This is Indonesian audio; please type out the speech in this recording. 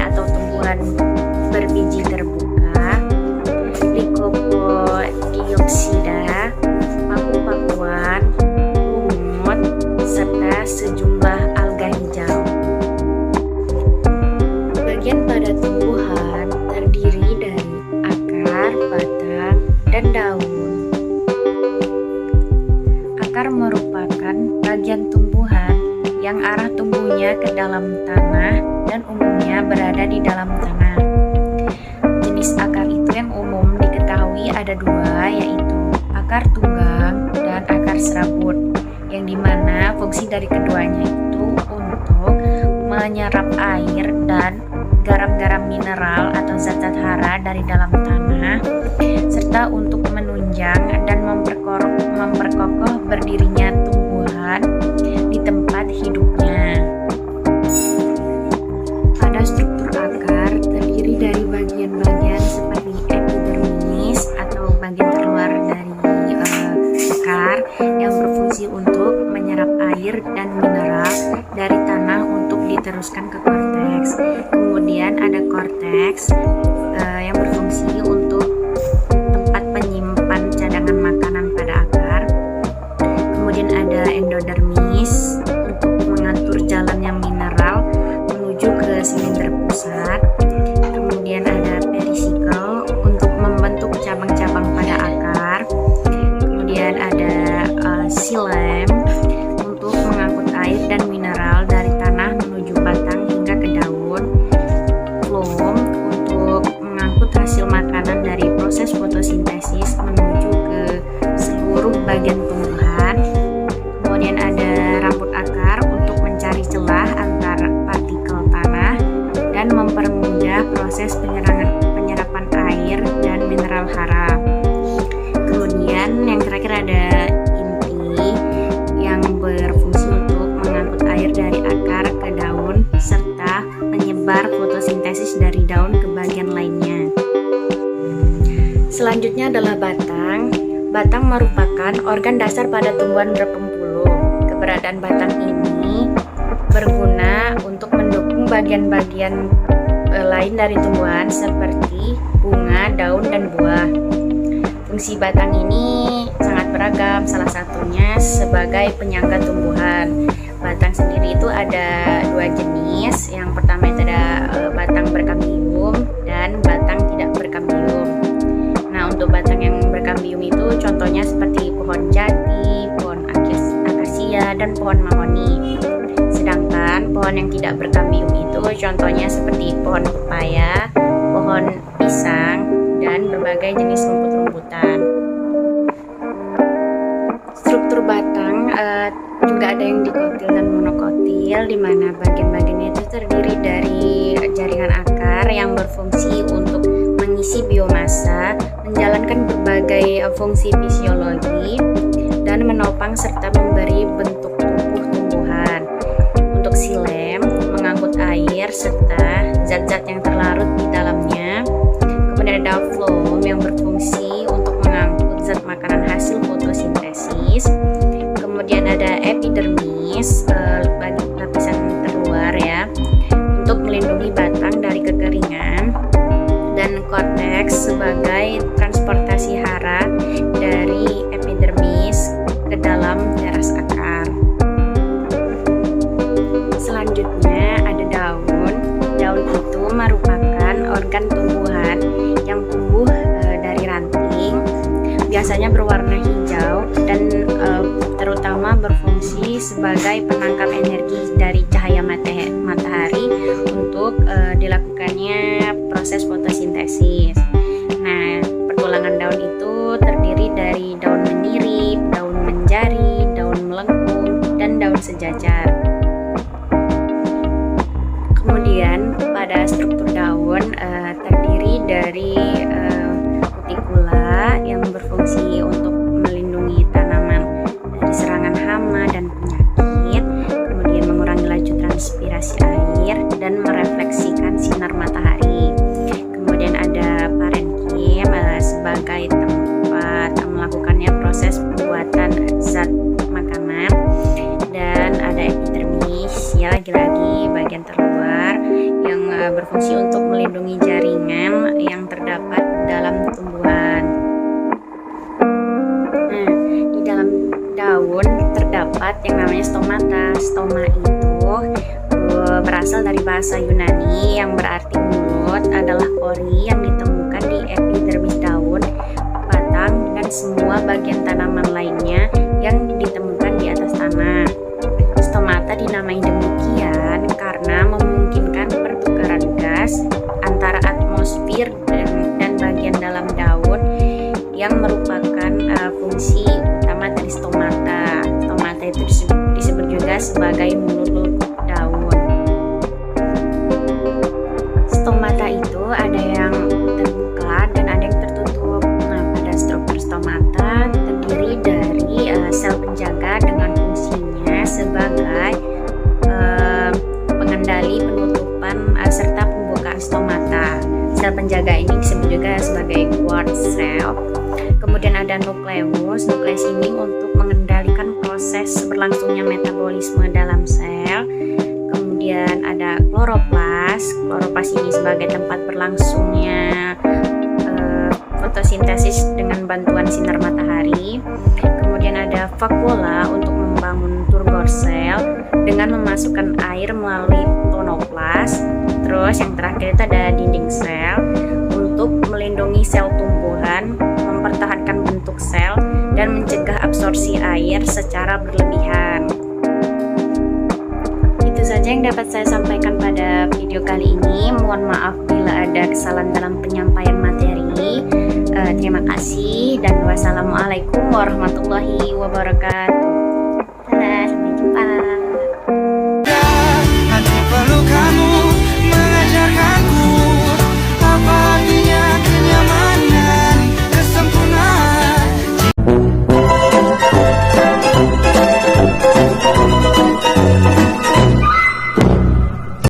atau tumbuhan berbiji terbuka, Lycopodioxida, paku-pakuan, lumut, serta sejumlah alga hijau. Bagian pada tumbuhan terdiri dari akar, batang, dan daun. Akar merupakan bagian tumbuhan yang arah tumbuhnya ke dalam tanah dan umumnya berada di dalam tanah. Jenis akar itu yang umum diketahui ada dua, yaitu akar tunggang dan akar serabut, yang dimana fungsi dari keduanya itu untuk menyerap air dan garam-garam mineral atau zat-zat hara dari dalam tanah, serta untuk menunjang dan memperkokoh berdirinya tumbuhan di tempat hidupnya. Pada struktur akar terdiri dari bagian-bagian seperti epidermis atau bagian terluar dari akar yang berfungsi untuk menyerap air dan mineral dari tanah untuk diteruskan ke korteks. Kemudian ada korteks yang berfungsi untuk tempat penyimpan cadangan makanan pada akar. Kemudian ada endodermis untuk mengatur jalannya mineral menuju ke silinder pusat. Kemudian ada perisikkel untuk membentuk cabang-cabang pada akar. Kemudian ada xilem untuk mengangkut air dan mineral dari tanah menuju batang hingga ke daun. Floem untuk mengangkut hasil makanan dari proses fotosintesis menuju ke seluruh bagian tumbuhan. Kemudian ada rambut akar untuk mencari celah antar partikel tanah dan mempermudah proses penyerapan air dan mineral hara. Kemudian yang terakhir ada inti yang berfungsi untuk mengangkut air dari akar ke daun serta menyebar fotosintesis dari daun ke bagian lainnya. Selanjutnya adalah batang. Batang merupakan organ dasar pada tumbuhan berpempuluh. Keberadaan batang ini berguna untuk mendukung bagian-bagian lain dari tumbuhan seperti bunga, daun, dan buah. Fungsi batang ini sangat beragam, salah satunya sebagai penyangga tumbuhan. Batang sendiri itu ada dua jenis. Yang pertama itu ada batang berkambium dan batang tidak berkambium. Nah, untuk batang yang berkambium itu contohnya seperti pohon jati, pohon akasia, dan pohon mahoni. Sedangkan pohon yang tidak berkambium itu contohnya seperti pohon pepaya, pohon pisang, dan berbagai jenis rumput-rumputan. Struktur batang juga ada yang dikotil dan monokotil, di mana bagian-bagiannya itu terdiri dari jaringan akar yang berfungsi untuk mengisi biomasa, menjalankan berbagai fungsi fisiologi, dan menopang serta memberi bentuk tubuh tumbuhan. Untuk xilem, mengangkut air serta zat-zat yang terlarut di dalamnya. Kemudian ada floem yang berfungsi untuk mengangkut zat makanan hasil fotosintesis. Kemudian ada epidermis, lapisan terluar ya, untuk melindungi batang dari kekeringan. Dan korteks sebagai transportasi hara dari epidermis ke dalam teras akar. Selanjutnya ada daun. Daun itu merupakan organ tumbuhan yang tumbuh dari ranting, biasanya berwarna hijau dan terutama berfungsi sebagai penangkap energi dari cahaya matahari untuk dilakukannya proses fotosintesis. Nah, pertulangan daun itu terdiri dari daun menirip, daun menjari, daun melengkung, dan daun sejajar. Kemudian pada struktur daun terdiri dari kutikula yang berfungsi untuk melindungi tanaman dari serangan hama dan penyakit, kemudian mengurangi laju transpirasi air dan merefleksikan sinar matahari. Kemudian ada parenkim sebagai tempat melakukannya proses pembuatan zat makanan, dan ada epidermis ya lagi-lagi bagian terluar yang berfungsi untuk melindungi jaringan yang terdapat dalam tumbuhan. Nah, di dalam daun terdapat yang namanya stomata. Stoma itu berasal dari bahasa Yunani yang berarti mulut, adalah pori yang ditemukan di epidermis daun, batang, dan semua bagian tanaman lainnya yang ditemukan di atas tanah. Stomata dinamai demikian karena memungkinkan pertukaran gas antara atmosfer dan bagian dalam daun yang merupakan fungsi utama dari stomata. Stomata itu disebut juga sebagai mulut daun. Stomata itu ada yang terbuka dan ada yang tertutup. Nah, pada struktur stomata terdiri dari sel penjaga dengan fungsinya sebagai pengendali penutupan serta pembukaan stomata. Sel penjaga ini disebut juga sebagai guard cell. Kemudian ada nukleus. Nukleus ini untuk mengendalikan proses berlangsungnya metabolisme dalam sel. Kemudian ada kloroplas. Kloroplas ini sebagai tempat berlangsungnya fotosintesis dengan bantuan sinar matahari. Kemudian ada vakuola untuk membangun turgor sel dengan memasukkan air melalui tonoplas. Terus yang terakhir itu ada dinding sel untuk melindungi sel tumbuhan, mempertahankan bentuk sel, dan mencegah absorpsi air secara berlebihan. Itu saja yang dapat saya sampaikan pada video kali ini. Mohon maaf bila ada kesalahan dalam penyampaian materi. Terima kasih dan wassalamualaikum warahmatullahi wabarakatuh.